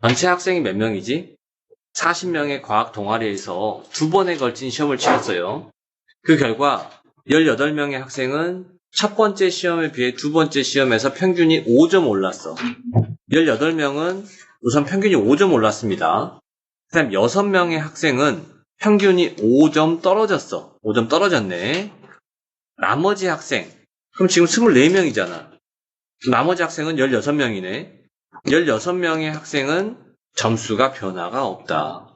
전체 학생이 몇 명이지? 40명의 과학 동아리에서 2번에 걸친 시험을 치렀어요. 그 결과 18명의 학생은 첫 번째 시험에 비해 두 번째 시험에서 평균이 5점 올랐어. 18명은 우선 평균이 5점 올랐습니다. 그 다음 6명의 학생은 평균이 5점 떨어졌어. 5점 떨어졌네. 나머지 학생, 그럼 지금 24명이잖아. 나머지 학생은 16명이네. 16명의 학생은 점수가 변화가 없다.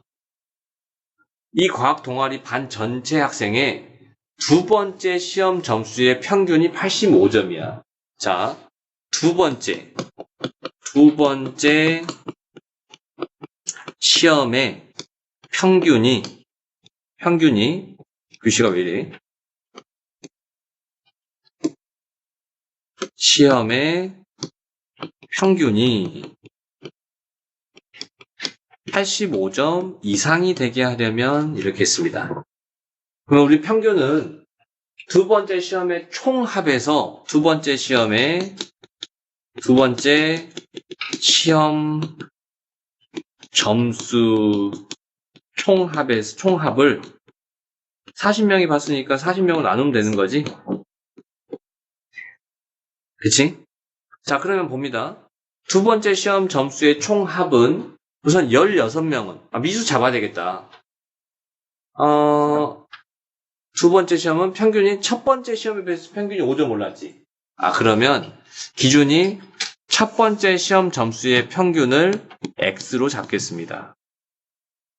이 과학 동아리 반 전체 학생의 두 번째 시험 점수의 평균이 85점이야. 자, 두 번째 시험의 평균이 글씨가 왜 이래? 시험의 평균이 85점 이상이 되게 하려면 이렇게 했습니다. 그럼 우리 평균은 두 번째 시험의 총합에서 두 번째 시험 점수 총합을 40명이 봤으니까 40명을 나누면 되는 거지. 그치? 자, 그러면 봅니다. 두 번째 시험 점수의 총합은 우선 16명은, 미수 잡아야 되겠다. 두 번째 시험은 평균이 첫 번째 시험에 비해서 평균이 5점 올랐지. 그러면 기준이 첫 번째 시험 점수의 평균을 X로 잡겠습니다.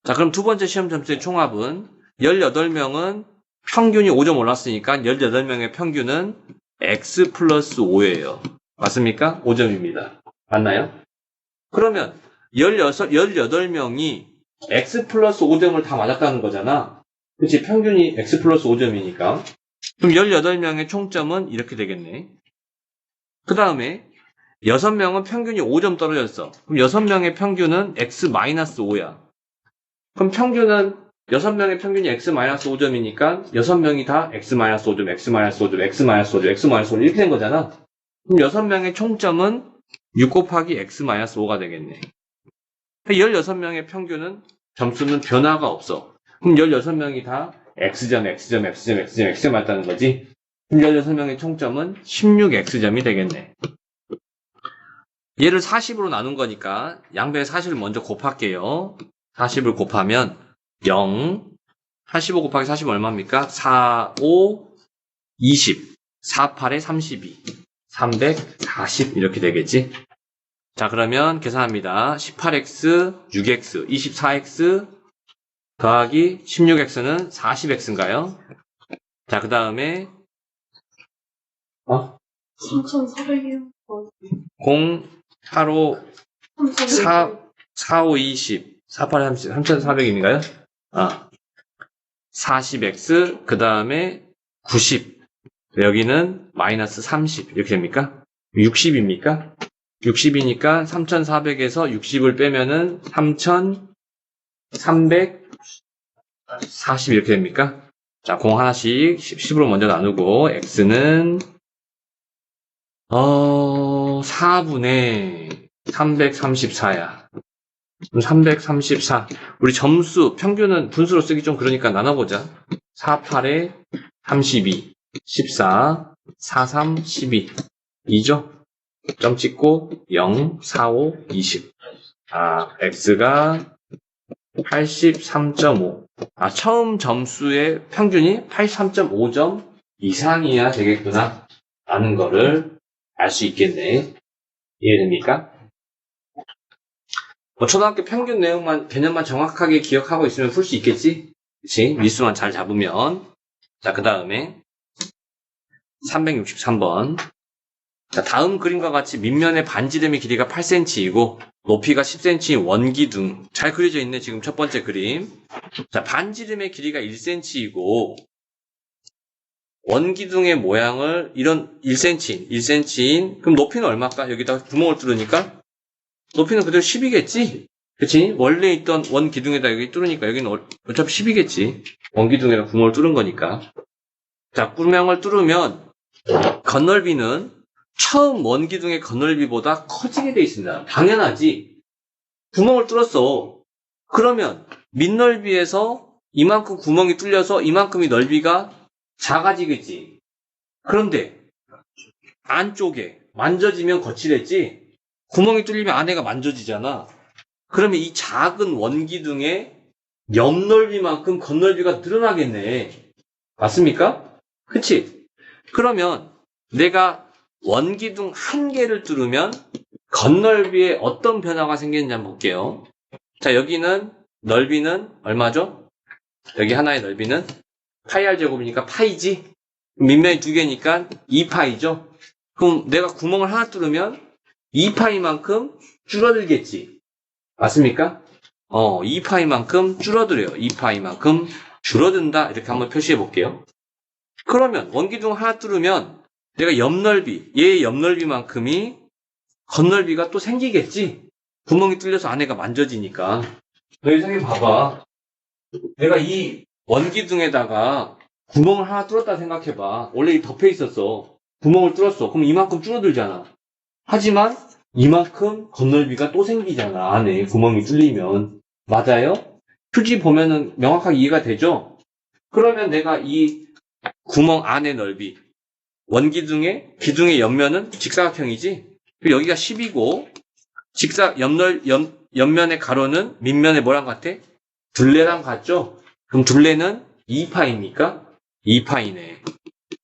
자, 그럼 두 번째 시험 점수의 총합은 18명은 평균이 5점 올랐으니까 18명의 평균은 X 플러스 5예요. 맞습니까? 5점입니다. 맞나요? 그러면 18명이 X 플러스 5점을 다 맞았다는 거잖아. 그치? 평균이 X 플러스 5점이니까. 그럼 18명의 총점은 이렇게 되겠네. 그 다음에 6명은 평균이 5점 떨어졌어. 그럼 6명의 평균은 X 마이너스 5야. 그럼 평균은 6명의 평균이 X 마이너스 5점이니까 6명이 다 X 마이너스 5점, X 마이너스 5점, X 마이너스 5점, X 마이너스 5점 이렇게 된 거잖아. 그럼 6명의 총점은 6 곱하기 X 마이너스 5가 되겠네. 16명의 평균은 점수는 변화가 없어. 그럼 16명이 다 X점, X점, X점, X점, X점 맞다는 거지. 그럼 16명의 총점은 16X점이 되겠네. 얘를 40으로 나눈 거니까 양변에 40을 먼저 곱할게요. 40을 곱하면 0, 85 곱하기 40은 얼마입니까? 4, 5, 20, 4, 8에 32, 340 이렇게 되겠지. 자, 그러면 계산합니다. 18x, 6x, 24x 더하기 16x는 40x인가요? 자, 그 다음에 3,400이요. 0, 8, 5, 4, 5, 20, 4, 8, 30, 3,400인가요? 40x, 그 다음에 90. 여기는 마이너스 30. 이렇게 됩니까? 60입니까? 60이니까 3,400에서 60을 빼면은 3,340 이렇게 됩니까? 자, 공 하나씩 10으로 먼저 나누고, x는, 4분의 334야. 334. 우리 점수, 평균은 분수로 쓰기 좀 그러니까 나눠보자. 4, 8에 32, 14, 4, 3, 12. 2죠? 점 찍고 0, 4, 5, 20. x가 83.5. 처음 점수의 평균이 83.5점 이상이어야 되겠구나. 라는 거를 알 수 있겠네. 이해됩니까? 초등학교 평균 내용만, 개념만 정확하게 기억하고 있으면 풀 수 있겠지? 그치? 미수만 잘 잡으면. 자, 그 다음에 363번. 자, 다음 그림과 같이 밑면의 반지름의 길이가 8cm이고 높이가 10cm인 원기둥. 잘 그려져 있네, 지금 첫 번째 그림. 자, 반지름의 길이가 1cm이고 원기둥의 모양을 이런 1cm인 그럼 높이는 얼마일까? 여기다 구멍을 뚫으니까 높이는 그대로 10이겠지? 그치? 원래 있던 원기둥에다 여기 뚫으니까 여기는 어차피 10이겠지. 원기둥에다 구멍을 뚫은 거니까. 자, 구멍을 뚫으면 건널비는 처음 원기둥의 겉넓이보다 커지게 돼 있습니다. 당연하지. 구멍을 뚫었어. 그러면 밑넓이에서 이만큼 구멍이 뚫려서 이만큼이 넓이가 작아지겠지. 그런데 안쪽에 만져지면 거칠겠지. 구멍이 뚫리면 안에가 만져지잖아. 그러면 이 작은 원기둥의 옆넓이만큼 겉넓이가 늘어나겠네. 맞습니까? 그치? 그러면 내가 원기둥 한 개를 뚫으면 겉넓이에 어떤 변화가 생기는지 한번 볼게요. 자, 여기는 넓이는 얼마죠? 여기 하나의 넓이는 파이 r 제곱이니까 파이지? 밑면이 두 개니까 2파이죠? 그럼 내가 구멍을 하나 뚫으면 2파이만큼 줄어들겠지. 맞습니까? 2파이만큼 줄어들어요. 2파이만큼 줄어든다. 이렇게 한번 표시해 볼게요. 그러면 원기둥 하나 뚫으면 내가 옆넓이, 얘의 옆넓이만큼이 겉넓이가 또 생기겠지? 구멍이 뚫려서 안에가 만져지니까. 너희 선생님 봐봐. 내가 이 원기둥에다가 구멍을 하나 뚫었다 생각해봐. 원래 이 덮여 있었어. 구멍을 뚫었어. 그럼 이만큼 줄어들잖아. 하지만 이만큼 겉넓이가 또 생기잖아. 안에 구멍이 뚫리면. 맞아요? 표지 보면은 명확하게 이해가 되죠? 그러면 내가 이 구멍 안의 넓이, 원기둥의 기둥의 옆면은 직사각형이지? 여기가 10이고 옆면의 가로는 밑면의 뭐랑 같아? 둘레랑 같죠? 그럼 둘레는 2파이입니까? 2파이네.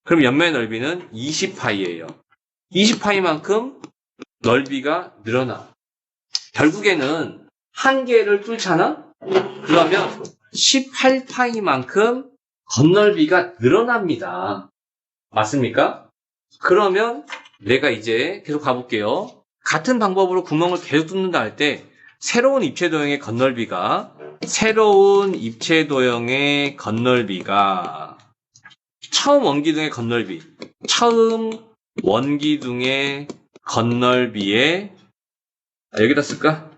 그럼 옆면의 넓이는 20파이예요. 20파이만큼 넓이가 늘어나. 결국에는 한 개를 뚫잖아? 그러면 18파이만큼 겉넓이가 늘어납니다. 맞습니까? 그러면 내가 이제 계속 가볼게요. 같은 방법으로 구멍을 계속 뚫는다 할 때 새로운 입체도형의 겉넓이가 처음 원기둥의 겉넓이에 여기다 쓸까?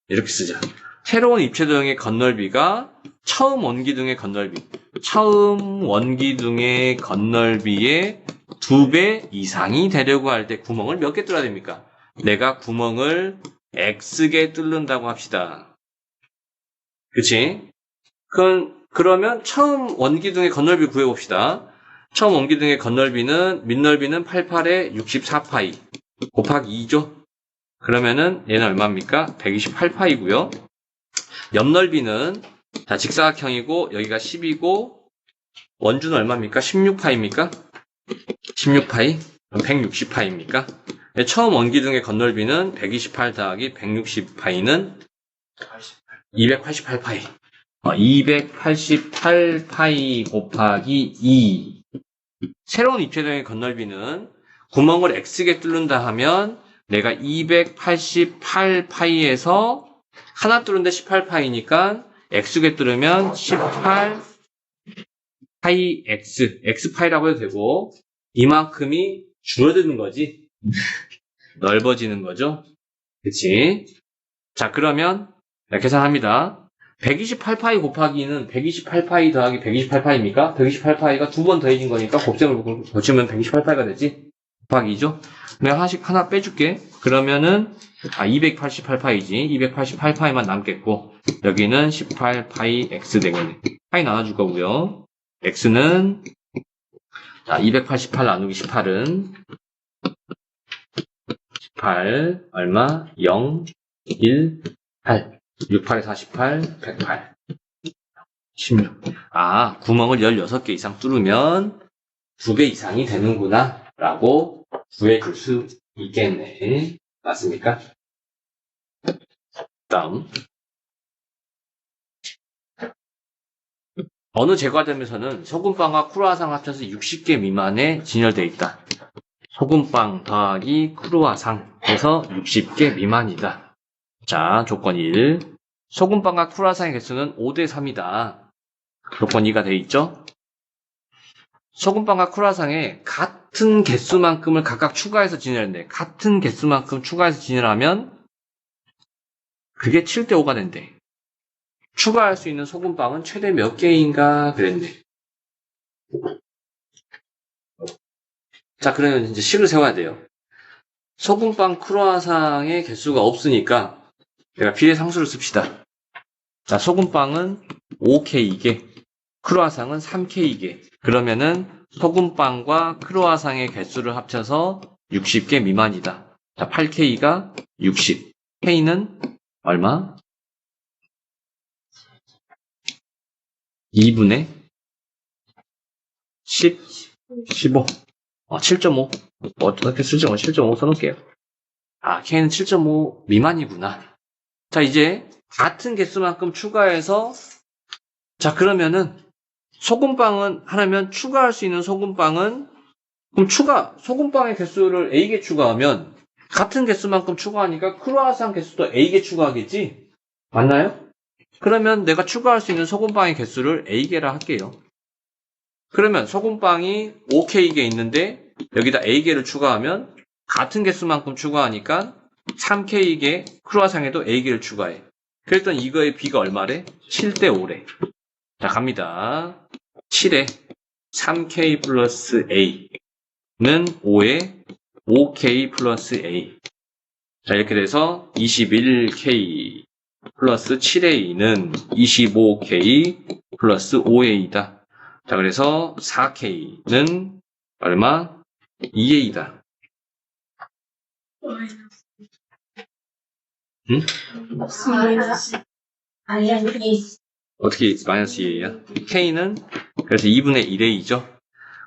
이렇게 쓰자. 새로운 입체도형의 겉넓이가 처음 원기둥의 겉넓이의 2배 이상이 되려고 할 때 구멍을 몇 개 뚫어야 됩니까? 내가 구멍을 X개 뚫는다고 합시다. 그치? 그러면 처음 원기둥의 겉넓이 구해봅시다. 처음 원기둥의 겉넓이는, 밑넓이는 88에 64파이 곱하기 2죠? 그러면은 얘는 얼마입니까? 128파이고요. 옆넓이는 자, 직사각형이고 여기가 10이고 원주는 얼마입니까? 16파입니까? 16파이? 그럼 160파입니까? 처음 원기둥의 겉넓이는 128 더하기 160파이는 288파이. 288파이 곱하기 2. 새로운 입체도형의 겉넓이는 구멍을 X개 뚫는다 하면 내가 288파이에서 하나 뚫는데 18파이니까 X개 뚫으면 18파이 X파이라고 해도 되고 이만큼이 줄어드는 거지. 넓어지는 거죠. 그치? 자, 그러면 계산합니다. 128파이 곱하기는 128파이 더하기 128파이입니까? 128파이가 두 번 더해진 거니까 곱셈을 고치면 128파이가 되지? 곱하기 2죠? 내가 하나 빼줄게. 그러면은 288파이지. 288파이만 남겠고 여기는 18파이 X 되겠네. 파이 나눠줄 거고요. X는 288 나누기 18은 18 얼마? 0, 1, 8 68에 48, 108 16 구멍을 16개 이상 뚫으면 2배 이상이 되는구나 라고 구해줄 수 있겠네. 맞습니까? 다음 어느 제과점에서는 소금빵과 크루아상 합쳐서 60개 미만에 진열되어 있다. 소금빵 더하기 크루아상 해서 60개 미만이다. 자, 조건 1. 소금빵과 크루아상의 개수는 5대 3이다. 조건 2가 되어 있죠? 소금빵과 크루아상에 같은 개수만큼을 각각 추가해서 진열했네. 같은 개수만큼 추가해서 진열하면 그게 7대 5가 된대. 추가할 수 있는 소금빵은 최대 몇 개인가 그랬네. 자, 그러면 이제 식을 세워야 돼요. 소금빵 크루아상의 개수가 없으니까 내가 비례상수를 씁시다. 자, 소금빵은 5K개, 크루아상은 3K개. 그러면은 소금빵과 크루아상의 개수를 합쳐서 60개 미만이다. 자, 8K가 60. K는 얼마? 2분의 10, 15. 7.5. 어떻게 쓰죠? 7.5 써놓을게요. 아, K는 7.5 미만이구나. 자, 이제 같은 개수만큼 추가해서, 자, 그러면은 소금빵은 하나면 추가할 수 있는 소금빵은, 그럼 소금빵의 개수를 A개 추가하면 같은 개수만큼 추가하니까 크루아상 개수도 A개 추가하겠지? 맞나요? 그러면 내가 추가할 수 있는 소금빵의 개수를 A개라 할게요. 그러면 소금빵이 5K개 있는데 여기다 A개를 추가하면 같은 개수만큼 추가하니까 3K개 크루아상에도 A개를 추가해. 그랬더니 이거의 B가 얼마래? 7대5래. 자, 갑니다. 7에 3K 플러스 A는 5에 5K 플러스 A. 자, 이렇게 돼서 21K 플러스 7A는 25K 플러스 5A다. 자, 그래서 4K는 얼마? 2A다. 응? 어떻게 마이너스 2A야? K는 그래서 2분의 1A죠.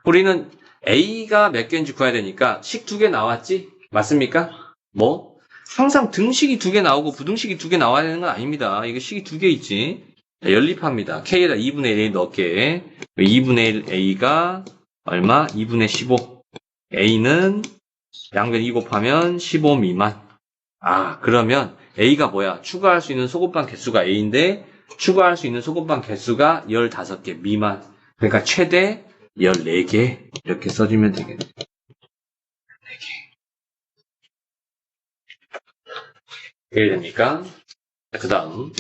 우리는 A가 몇 개인지 구해야 되니까 식 2개 나왔지? 맞습니까? 뭐? 항상 등식이 2개 나오고 부등식이 2개 나와야 되는 건 아닙니다. 이거 식이 2개 있지? 자, 연립합니다. K에다 2분의 1A 넣을게. 2분의 1A가 얼마? 2분의 15. A는 양변 2 곱하면 15 미만. 아, 그러면 A가 뭐야? 추가할 수 있는 소금빵 개수가 A인데 추가할 수 있는 소금빵 개수가 15개 미만. 그러니까 최대 14개 이렇게 써주면 되겠네. 14개. 이게 됩니까? 그 다음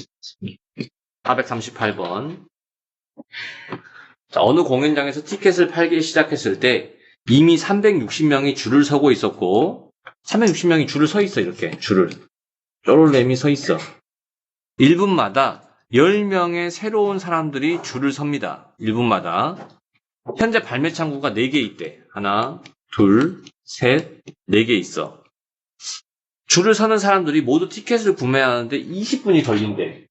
438번. 자, 어느 공연장에서 티켓을 팔기 시작했을 때 이미 360명이 줄을 서고 있었고 360명이 줄을 서 있어. 이렇게 줄을 쪼롤렘이 서 있어. 1분마다 10명의 새로운 사람들이 줄을 섭니다. 1분마다. 현재 발매 창구가 4개 있대. 하나, 둘, 셋, 4개 있어. 줄을 서는 사람들이 모두 티켓을 구매하는데 20분이 걸린대.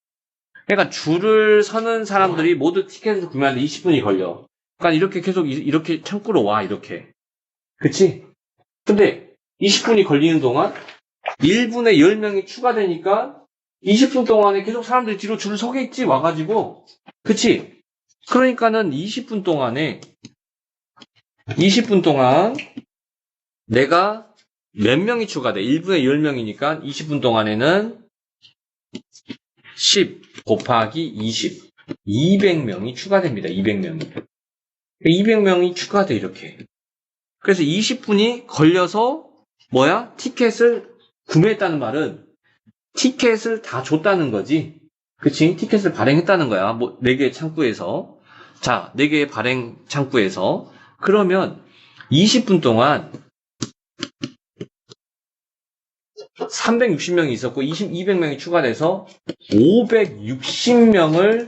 그러니까 줄을 서는 사람들이 모두 티켓을 구매하는데 20분이 걸려. 그러니까 이렇게 계속 이렇게 창구로 와. 이렇게. 그치? 근데 20분이 걸리는 동안 1분에 10명이 추가되니까 20분 동안에 계속 사람들이 뒤로 줄을 서게 있지, 와가지고. 그치? 그러니까는 20분 동안 내가 몇 명이 추가돼? 1분에 10명이니까 20분 동안에는 10 곱하기 20. 200명이 추가됩니다. 200명이. 200명이 추가돼, 이렇게. 그래서 20분이 걸려서, 뭐야? 티켓을 구매했다는 말은 티켓을 다 줬다는 거지. 그치? 티켓을 발행했다는 거야. 뭐, 4개의 창구에서. 자, 4개의 발행 창구에서. 그러면 20분 동안 360명이 있었고 200명이 추가돼서 560명을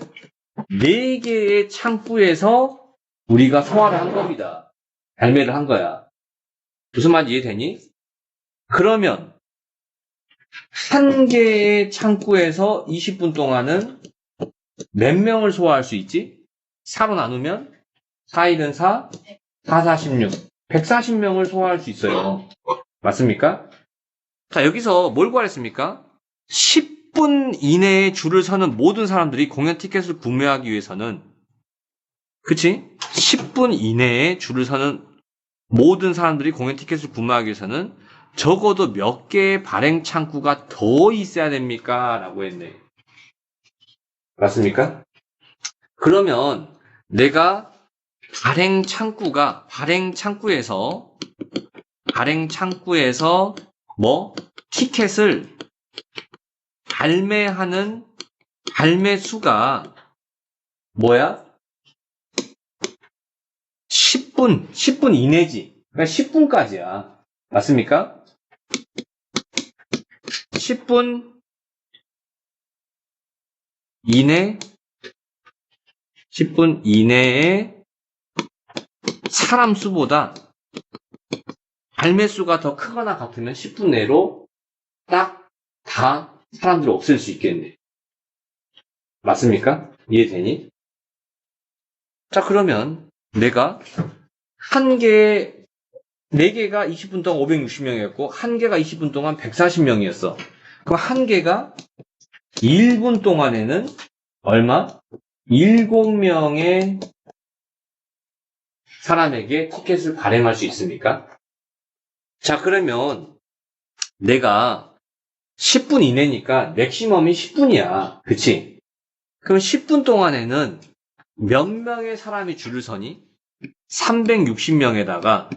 4개의 창구에서 우리가 소화를 한 겁니다. 발매를 한 거야. 무슨 말인지 이해되니? 그러면 한 개의 창구에서 20분 동안은 몇 명을 소화할 수 있지? 4로 나누면 4일은 4, 4, 46. 140명을 소화할 수 있어요. 맞습니까? 자, 여기서 뭘 구하랬습니까? 10분 이내에 줄을 서는 모든 사람들이 공연 티켓을 구매하기 위해서는, 그치? 10분 이내에 줄을 서는 모든 사람들이 공연 티켓을 구매하기 위해서는 적어도 몇 개의 발행 창구가 더 있어야 됩니까? 라고 했네. 맞습니까? 그러면 내가 발행 창구에서 뭐? 티켓을 발매하는 발매 수가 뭐야? 10분 이내지. 그러니까 10분까지야. 맞습니까? 10분 이내, 10분 이내에 사람 수보다 발매 수가 더 크거나 같으면 10분 내로 딱 다 사람들이 없앨 수 있겠네. 맞습니까? 이해되니? 자, 그러면 내가 한 개, 4개가 20분 동안 560명이었고, 한 개가 20분 동안 140명이었어. 그럼 한 개가 1분 동안에는 얼마? 7명의 사람에게 티켓을 발행할 수 있습니까? 자, 그러면 내가 10분 이내니까 맥시멈이 10분이야. 그치? 그럼 10분 동안에는 몇 명의 사람이 줄을 서니? 360명에다가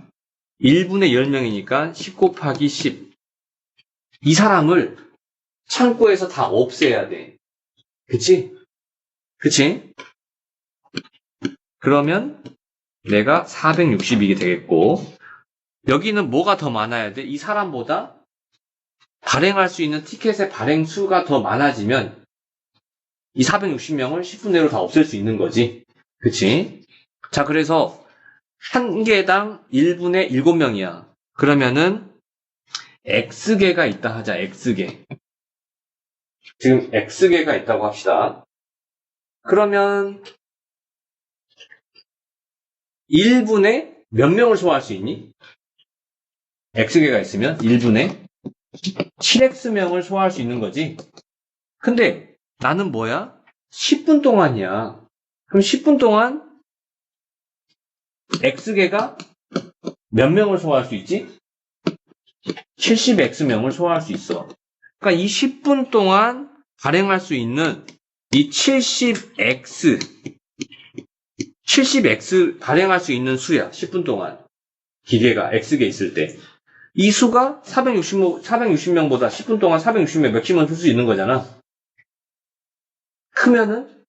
1분에 10명이니까 10 곱하기 10. 이 사람을 창고에서 다 없애야 돼. 그치? 그치? 그러면 내가 460이게 되겠고, 여기는 뭐가 더 많아야 돼? 이 사람보다 발행할 수 있는 티켓의 발행 수가 더 많아지면 이 460명을 10분 내로 다 없앨 수 있는 거지. 그치? 자, 그래서 한 개당 1분에 7명이야. 그러면은 X개가 있다 하자, X개. 지금 X개가 있다고 합시다. 그러면 1분에 몇 명을 소화할 수 있니? X개가 있으면 1분에 7X명을 소화할 수 있는 거지. 근데 나는 뭐야? 10분 동안이야. 그럼 10분 동안 X개가 몇 명을 소화할 수 있지? 70X명을 소화할 수 있어. 그러니까 이 10분 동안 발행할 수 있는 이 70X 발행할 수 있는 수야. 10분 동안. 기계가 X개 있을 때. 이 수가 460명보다 10분 동안 460명 맥시멈 쓸 수 있는 거잖아. 크면은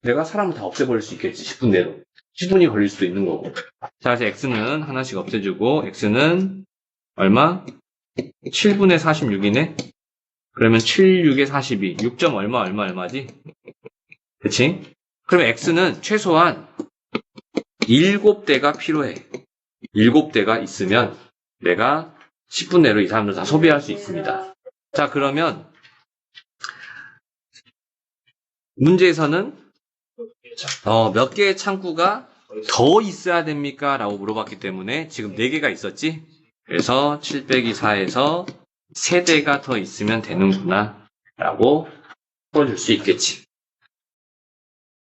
내가 사람을 다 없애버릴 수 있겠지. 10분 내로. 10분이 걸릴 수도 있는 거고. 자, 그래서 X는 하나씩 없애주고, X는 얼마? 7분의 46이네? 그러면 7, 6에 42. 6점 얼마지? 그치? 그러면 X는 최소한 7대가 필요해. 7대가 있으면 내가 10분 내로 이 사람들 다 소비할 수 있습니다. 자, 그러면 문제에서는 몇 개의 창구가 더 있어야 됩니까? 라고 물어봤기 때문에 지금 4개가 있었지? 그래서 7 빼기 4에서 3대가 더 있으면 되는구나 라고 풀어줄 수 있겠지.